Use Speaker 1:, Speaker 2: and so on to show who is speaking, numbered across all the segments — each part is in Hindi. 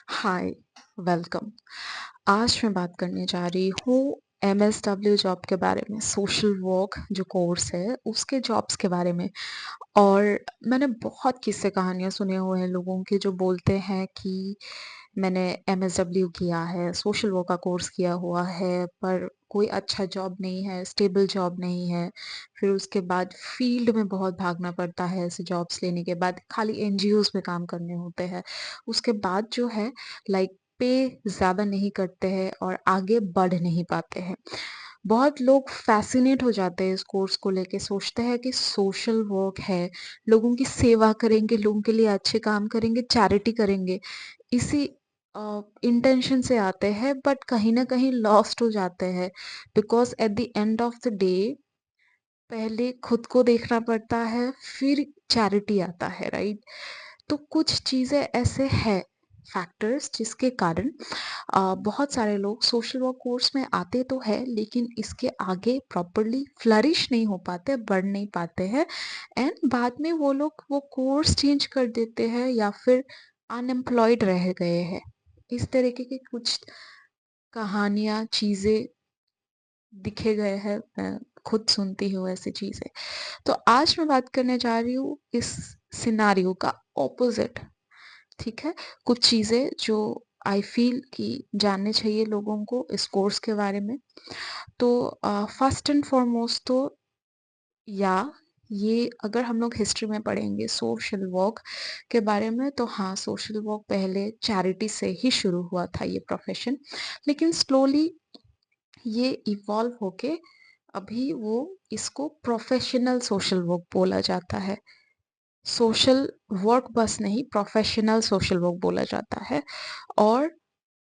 Speaker 1: हाय, वेलकम। आज मैं बात करने जा रही हूँ एमएसडब्ल्यू जॉब के बारे में, सोशल वर्क जो कोर्स है, उसके जॉब्स के बारे में। और मैंने बहुत किस्से कहानियाँ सुने हुए हैं लोगों के जो बोलते हैं कि मैंने एमएसडब्ल्यू किया है, सोशल वर्क का कोर्स किया हुआ है, पर कोई अच्छा जॉब नहीं है, स्टेबल जॉब नहीं है। फिर उसके बाद फील्ड में बहुत भागना पड़ता है ऐसे जॉब्स लेने के बाद, खाली एनजीओज़ में काम करने होते हैं। उसके बाद जो है लाइक पे ज़्यादा नहीं करते हैं और आगे बढ़ नहीं पाते हैं। बहुत लोग फ़ैसिनेट हो जाते हैं इस कोर्स को लेके, सोचते हैं कि सोशल वर्क है, लोगों की सेवा करेंगे, लोगों के लिए अच्छे काम करेंगे, चैरिटी करेंगे। इसी इंटेंशन से आते हैं बट कहीं न कहीं लॉस्ट हो जाते हैं because at the end of the day पहले खुद को देखना पड़ता है, फिर चैरिटी आता है, राइट? तो कुछ चीज़ें ऐसे हैं फैक्टर्स जिसके कारण बहुत सारे लोग सोशल वर्क कोर्स में आते तो है लेकिन इसके आगे प्रॉपरली फ्लरिश नहीं हो पाते, बढ़ नहीं पाते हैं एंड बाद में वो लोग वो कोर्स चेंज कर देते हैं या फिर अनएम्प्लॉयड रह गए हैं। इस तरीके की कुछ कहानियाँ, चीज़ें दिखे गए हैं, मैं खुद सुनती हूँ ऐसी चीज़ें। तो आज मैं बात करने जा रही हूँ इस सिनेरियो का ऑपोज़िट, ठीक है? कुछ चीज़ें जो आई फ़ील कि जानने चाहिए लोगों को इस कोर्स के बारे में। तो फर्स्ट एंड फ़ॉरमोस्ट तो या ये अगर हम लोग हिस्ट्री में पढ़ेंगे सोशल वर्क के बारे में तो हाँ, सोशल वर्क पहले चैरिटी से ही शुरू हुआ था ये प्रोफ़ेशन। लेकिन स्लोली ये इवॉल्व होके अभी वो इसको प्रोफ़ेशनल सोशल वर्क बोला जाता है। सोशल वर्क बस नहीं, प्रोफ़ेशनल सोशल वर्क बोला जाता है और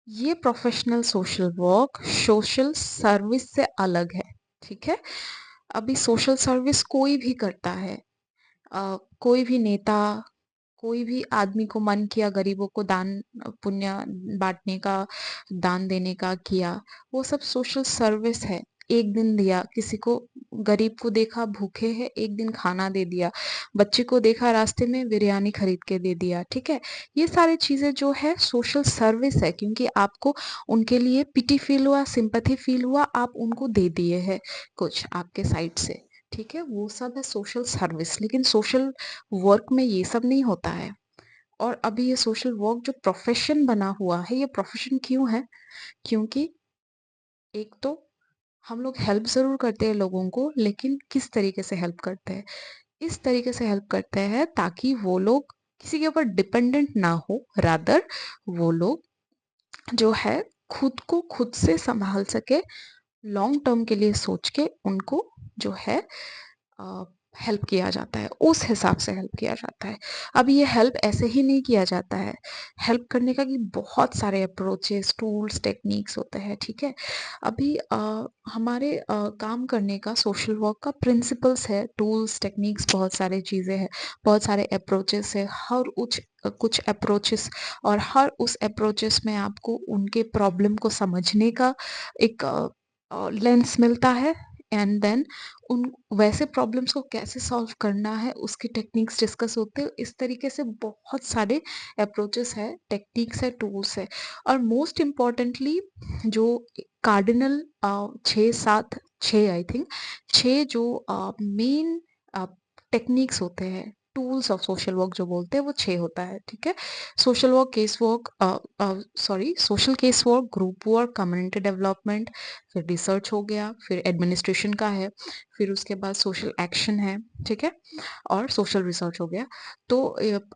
Speaker 1: ये professional social work social service से अलग है, ठीक है? अभी सोशल सर्विस कोई भी करता है। कोई भी नेता, कोई भी आदमी को मन किया गरीबों को दान पुण्य बाँटने का, दान देने का किया, वो सब सोशल सर्विस है। एक दिन दिया, किसी को गरीब को देखा भूखे हैं, एक दिन खाना दे दिया, बच्चे को देखा रास्ते में बिरयानी खरीद के दे दिया, ठीक है? ये सारी चीज़ें जो है सोशल सर्विस है क्योंकि आपको उनके लिए पिटी फ़ील हुआ, सिम्पैथी फ़ील हुआ, आप उनको दे दिए हैं कुछ आपके साइड से, ठीक है? वो सब है सोशल सर्विस लेकिन सोशल वर्क में ये सब नहीं होता है। और अभी ये सोशल वर्क जो प्रोफ़ेशन बना हुआ है, ये प्रोफ़ेशन क्यों है? क्योंकि एक तो हम लोग हेल्प ज़रूर करते हैं लोगों को, लेकिन किस तरीके से हेल्प करते हैं? इस तरीके से हेल्प करते हैं ताकि वो लोग किसी के ऊपर डिपेंडेंट ना हो, रादर वो लोग जो है खुद को खुद से सँभाल सके, लॉन्ग टर्म के लिए सोच के उनको जो है हेल्प किया जाता है, उस हिसाब से हेल्प किया जाता है। अब ये हेल्प ऐसे ही नहीं किया जाता है, हेल्प करने का कि बहुत सारे अप्रोचेस, टूल्स, टेक्निक्स होते हैं, ठीक है? अभी हमारे काम करने का सोशल वर्क का प्रिंसिपल्स है, टूल्स, टेक्निक्स बहुत सारी चीज़ें हैं, बहुत सारे अप्रोचेस हैं, हर कुछ अप्रोचेस और हर उस अप्रोचेस में आपको उनके प्रॉब्लम को समझने का एक लेंस मिलता है एंड देन उन वैसे प्रॉब्लम्स को कैसे सॉल्व करना है उसकी टेक्निक्स डिस्कस होते हैं। इस तरीके से बहुत सारे अप्रोचेस है, टेक्निक्स है, टूल्स है और मोस्ट इम्पोर्टेंटली जो कार्डिनल 6-7 6 आई थिंक 6 जो मेन टेक्निक्स होते हैं, टूल्स ऑफ सोशल वर्क जो बोलते हैं वो 6 होता है, ठीक है? Social work, case work social case work, group work, community development, फिर रिसर्च हो गया, फिर एडमिनिस्ट्रेशन का है, फिर उसके बाद सोशल एक्शन है, ठीक है? और सोशल रिसर्च हो गया। तो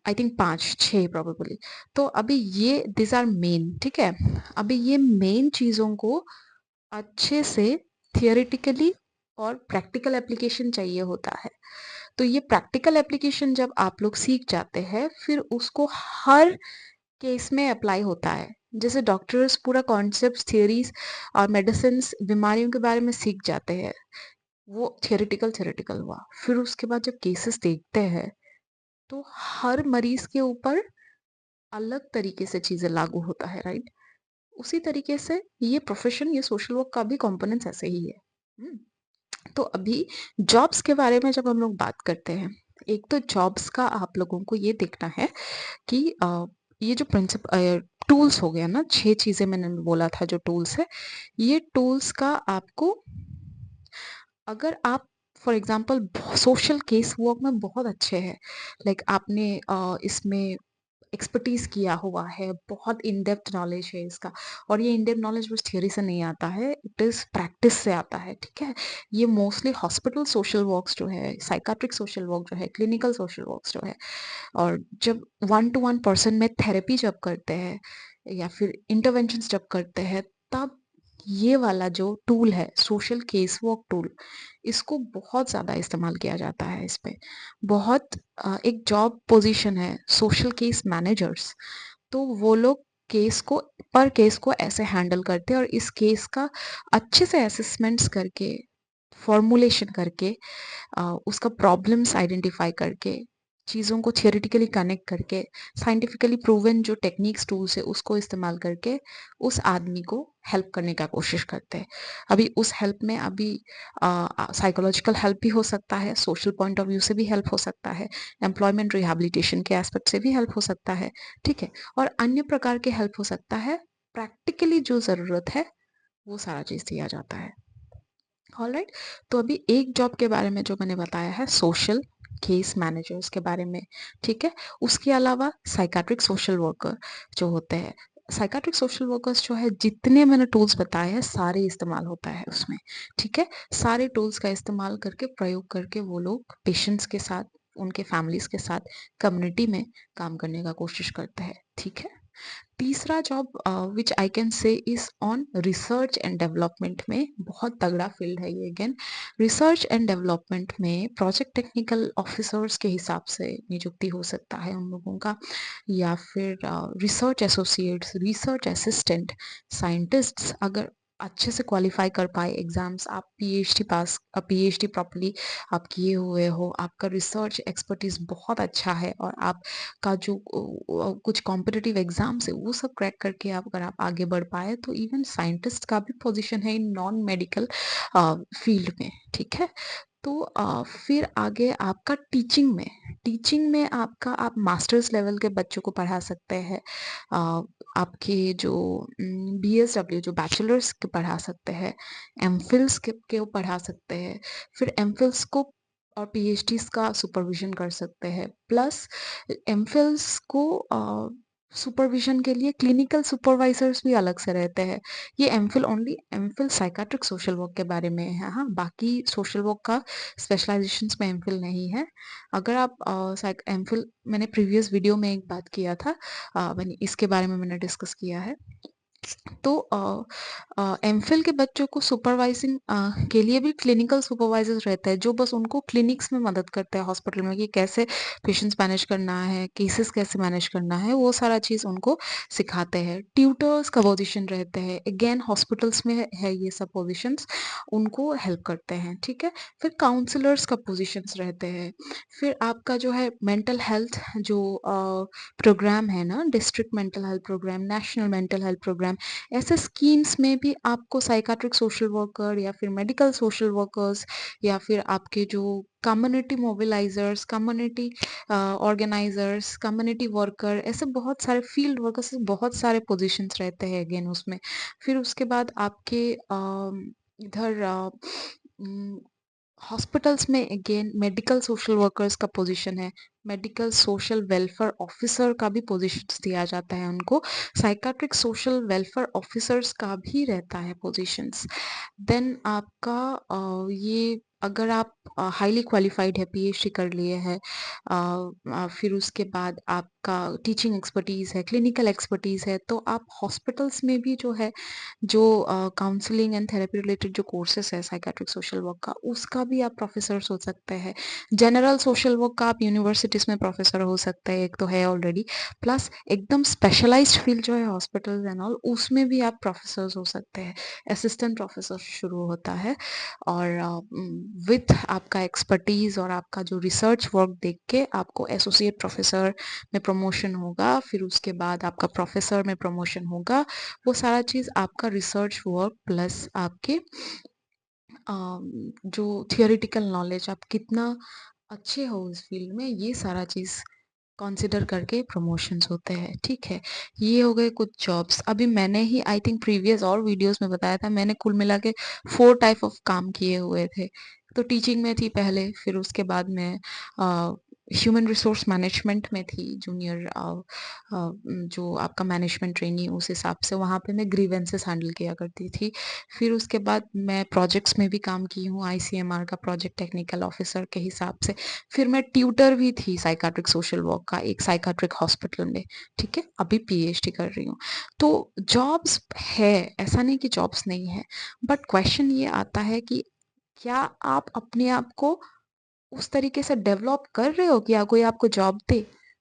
Speaker 1: आई थिंक 5-6 प्रोबेबली। तो अभी ये दीज़ आर मेन, ठीक है? अभी ये मेन चीज़ों को अच्छे से थियोरेटिकली और प्रैक्टिकल एप्लीकेशन चाहिए होता है। तो ये प्रैक्टिकल एप्लीकेशन जब आप लोग सीख जाते हैं, फिर उसको हर केस में अप्लाई होता है। जैसे डॉक्टर्स पूरा कॉन्सेप्ट्स, थियरीज़ और मेडिसिन्स बीमारियों के बारे में सीख जाते हैं। वो थियोरेटिकल थियोरेटिकल हुआ। फिर उसके बाद जब केसेस देखते हैं, तो हर मरीज़ के ऊपर अलग तरीके से चीज़ें लागू होता है, राइट? उसी तरीके से ये प्रोफ़ेशन, ये सोशल वर्क का भी कंपोनेंट्स ऐसे ही है। हुँ। तो अभी जॉब्स के बारे में जब हम लोग बात करते हैं, एक तो जॉब्स का आप लोगों को ये देखना है कि ये जो टूल्स हो गया ना, 6 चीज़ें मैंने बोला था जो टूल्स है, ये टूल्स का आपको अगर आप for example social case work में बहुत अच्छे हैं, लाइक आपने इसमें एक्सपर्टीज़ किया हुआ है, बहुत इन डेप्थ नॉलेज है इसका और ये इन डेप्थ नॉलेज बस थ्योरी से नहीं आता है, इट इज़ प्रैक्टिस से आता है, ठीक है? ये मोस्टली हॉस्पिटल सोशल वर्क्स जो है, साइकियाट्रिक सोशल वर्क जो है, क्लिनिकल सोशल वर्क्स जो है और जब वन टू वन पर्सन में थेरेपी जब करते हैं या फिर इंटरवेंशंस जब करते हैं, तब ये वाला जो टूल है, सोशल केस वर्क टूल, इसको बहुत ज़्यादा इस्तेमाल किया जाता है इस पे। बहुत एक जॉब पोज़ीशन है सोशल केस मैनेजर्स, तो वो लोग केस को ऐसे हैंडल करते हैं और इस केस का अच्छे से असेसमेंट्स करके, फॉर्मुलेशन करके उसका प्रॉब्लम्स आइडेंटिफाई करके, चीज़ों को थियोरेटिकली कनेक्ट करके, साइंटिफिकली प्रूवन जो टेक्निक्स टूल्स है उसको इस्तेमाल करके उस आदमी को हेल्प करने का कोशिश करते हैं। अभी उस हेल्प में अभी साइकोलॉजिकल हेल्प भी हो सकता है, सोशल पॉइंट ऑफ व्यू से भी हेल्प हो सकता है, एम्प्लॉयमेंट रिहैबिलिटेशन के एस्पेक्ट से भी हेल्प हो सकता है, ठीक है? और अन्य प्रकार के हेल्प हो सकता है, प्रैक्टिकली जो ज़रूरत है, वो सारा चीज़ दिया जाता है। ऑलराइट, तो अभी एक जॉब के बारे में जो मैंने बताया है सोशल केस मैनेजर्स के बारे में, ठीक है? उसके अलावा साइकियाट्रिक सोशल वर्कर जो होते हैं, साइकियाट्रिक सोशल वर्कर्स जो है जितने मैंने टूल्स बताए हैं सारे इस्तेमाल होता है उसमें, ठीक है? सारे टूल्स का इस्तेमाल करके प्रयोग करके वो लोग पेशेंट्स के साथ, उनके फैमिलीज़ के साथ कम्युनिटी में काम करने का कोशिश करते हैं, ठीक है? तीसरा job which I can say is on research and development में, बहुत तगड़ा फील्ड है ये अगेन। रिसर्च एंड डेवलपमेंट में प्रोजेक्ट टेक्निकल ऑफिसर्स के हिसाब से नियुक्ति हो सकता है उन लोगों का, या फिर research associates, research assistant, scientists अगर अच्छे से क्वालिफाई कर पाए एग्जाम्स, आप पीएचडी प्रॉपरली आप किए हुए हो, आपका रिसर्च एक्सपर्टीज बहुत अच्छा है और आप का जो कुछ कॉम्पिटिटिव एग्जाम्स है वो सब क्रैक करके आप अगर आप आगे बढ़ पाए तो इवन साइंटिस्ट का भी पोजीशन है इन नॉन मेडिकल फील्ड में, ठीक है? तो फिर आगे आपका टीचिंग में आपका आप मास्टर्स लेवल के बच्चों को पढ़ा सकते हैं, आपके जो बीएसडब्ल्यू जो बैचलर्स के पढ़ा सकते हैं, एमफिल्स के वो पढ़ा सकते हैं, फिर एमफिल्स को और पीएचडीज का सुपरविजन कर सकते हैं, प्लस एमफिल्स को सुपरविजन के लिए क्लिनिकल सुपरवाइजर्स भी अलग से रहते हैं। ये एमफिल साइकाट्रिक सोशल वर्क के बारे में है, हाँ, बाकी सोशल वर्क का स्पेशलाइजेशंस में एमफिल नहीं है। अगर आप एमफिल, मैंने प्रीवियस वीडियो में एक बात किया था, मैंने इसके बारे में मैंने डिस्कस किया है। तो एमफिल के बच्चों को सुपरवाइजिंग के लिए भी क्लिनिकल सुपरवाइजर्स रहते हैं जो बस उनको क्लिनिक्स में मदद करते हैं हॉस्पिटल में कि कैसे पेशेंट्स मैनेज करना है, केसेस कैसे मैनेज करना है, वो सारा चीज़ उनको सिखाते हैं। ट्यूटर्स का पोजीशन रहते हैं, अगेन हॉस्पिटल्स में है ये सब पोजीशंस, उनको हेल्प करते हैं, ठीक है? फिर काउंसलर्स का पोजीशंस रहते हैं। फिर आपका जो है मेंटल हेल्थ जो प्रोग्राम है ना, district mental health programme, national mental health programme, ऐसे स्कीम्स में भी आपको साइकाट्रिक सोशल वर्कर या फिर मेडिकल सोशल वर्कर्स या फिर आपके जो community mobilisers, community organisers, community worker, ऐसे बहुत सारे फील्ड वर्कर्स, बहुत सारे पोजीशंस रहते हैं अगेन उसमें। फिर उसके बाद आपके इधर हॉस्पिटल्स में अगेन मेडिकल सोशल वर्कर्स का पोजीशन है, मेडिकल सोशल वेलफेयर ऑफिसर का भी पोजीशंस दिया जाता है उनको, साइकाट्रिक सोशल वेलफेयर ऑफिसर्स का भी रहता है पोजीशंस। देन आपका ये अगर आप हाईली क्वालिफाइड है, पीएचडी कर लिए है, फिर उसके बाद आपका टीचिंग एक्सपर्टीज है, क्लिनिकल एक्सपर्टीज है, तो आप हॉस्पिटल्स में भी जो है, जो काउंसलिंग एंड थेरेपी रिलेटेड जो कोर्सेस है साइकेट्रिक सोशल वर्क का, उसका भी आप प्रोफेसर हो सकते हैं। जनरल सोशल वर्क का आप यूनिवर्सिटीज में प्रोफेसर हो सकते हैं, एक तो है ऑलरेडी, प्लस एकदम स्पेशलाइज्ड फील्ड जो है हॉस्पिटल एंड ऑल, उसमें भी आप प्रोफेसर हो सकते हैं। असिस्टेंट प्रोफेसर शुरू होता है और विथ आपका एक्सपर्टीज और आपका जो रिसर्च वर्क देख के आपको एसोसिएट प्रोफेसर में प्रमोशन होगा, फिर उसके बाद आपका प्रोफेसर में प्रमोशन होगा। वो सारा चीज़ आपका रिसर्च वर्क प्लस आपके जो थियोरेटिकल नॉलेज, आप कितना अच्छे हो उस फील्ड में, ये सारा चीज़ कंसिडर करके प्रमोशंस होते हैं, ठीक है? ये हो गए कुछ जॉब्स। अभी मैंने ही आई थिंक प्रीवियस और वीडियोस में बताया था, मैंने कुल मिला के 4 टाइप ऑफ काम किए हुए थे। तो टीचिंग में थी पहले, फिर उसके बाद मैं ह्यूमन रिसोर्स मैनेजमेंट में थी, जूनियर जो आपका मैनेजमेंट ट्रेनी उस हिसाब से, वहाँ पे मैं ग्रीवेंसेस हैंडल किया करती थी। फिर उसके बाद मैं प्रोजेक्ट्स में भी काम की हूँ, आईसीएमआर का प्रोजेक्ट टेक्निकल ऑफिसर के हिसाब से। फिर मैं ट्यूटर भी थी साइकाट्रिक सोशल वर्क का एक साइकाट्रिक हॉस्पिटल में, ठीक है? अभी पीएचडी कर रही हूँ। तो जॉब्स है, ऐसा नहीं कि जॉब्स नहीं है, बट क्वेश्चन ये आता है कि क्या आप अपने आप को उस तरीके से डेवलप कर रहे हो कि कोई आपको job they?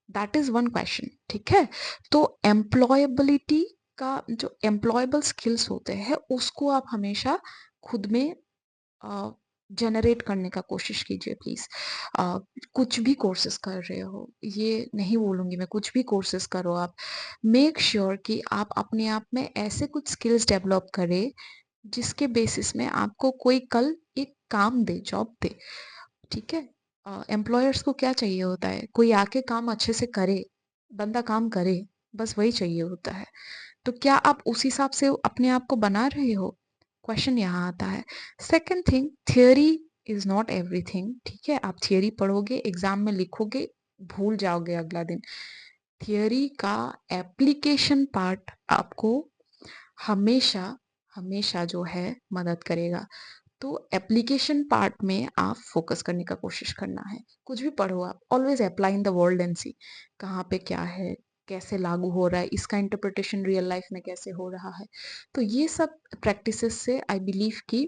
Speaker 1: That is one question, ठीक है? तो एम्प्लॉयबिलिटी का जो एम्प्लॉयबल स्किल्स होते हैं उसको आप हमेशा खुद में जनरेट करने का कोशिश कीजिए प्लीज। कुछ भी कोर्सेज कर रहे हो, ये नहीं बोलूंगी मैं, कुछ भी कोर्सेज करो आप, मेक श्योर कि आप अपने आप में ऐसे कुछ स्किल्स डेवलप करें जिसके बेसिस में आपको कोई कल एक काम दे, जॉब दे, ठीक है? एम्प्लॉयर्स को क्या चाहिए होता है? कोई आके काम अच्छे से करे, बंदा काम करे, बस वही चाहिए होता है। तो क्या आप उस हिसाब से अपने आप को बना रहे हो? क्वेश्चन यहाँ आता है। Second thing, theory is not everything, ठीक है? आप थियोरी पढ़ोगे, एग्जाम में लिखोगे, भूल जाओगे अगला दिन। थियोरी का एप्लीकेशन पार्ट आपको हमेशा हमेशा जो है मदद करेगा। तो एप्लीकेशन पार्ट में आप फोकस करने का कोशिश करना है। कुछ भी पढ़ो आप, always apply in the world and see कहाँ पे क्या है, कैसे लागू हो रहा है, इसका इंटरप्रिटेशन रियल लाइफ में कैसे हो रहा है। तो ये सब प्रैक्टिसेस से आई बिलीव कि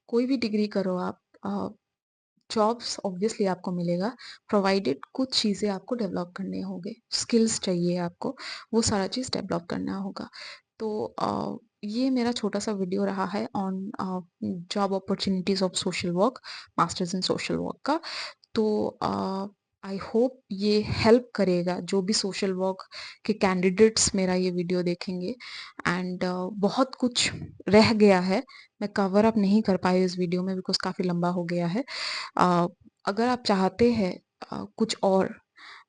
Speaker 1: कोई भी डिग्री करो आप, जॉब्स ऑब्वियसली आपको मिलेगा, प्रोवाइडेड कुछ चीज़ें आपको डेवलप करने होंगे, स्किल्स चाहिए आपको, वो सारा चीज़ डेवलप करना होगा। तो ये मेरा छोटा सा वीडियो रहा है on job opportunities of social work, masters in social work का। तो आई होप ये हेल्प करेगा जो भी सोशल वर्क के कैंडिडेट्स मेरा ये वीडियो देखेंगे। एंड बहुत कुछ रह गया है, मैं कवर अप नहीं कर पाई इस वीडियो में बिकॉज काफ़ी लंबा हो गया है। अगर आप चाहते हैं कुछ और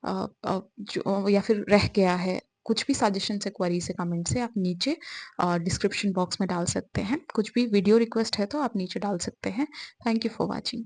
Speaker 1: जो या फिर रह गया है, कुछ भी सजेशन से, क्वेरी से, कमेंट से आप नीचे डिस्क्रिप्शन बॉक्स में डाल सकते हैं। कुछ भी वीडियो रिक्वेस्ट है तो आप नीचे डाल सकते हैं। Thank you for watching.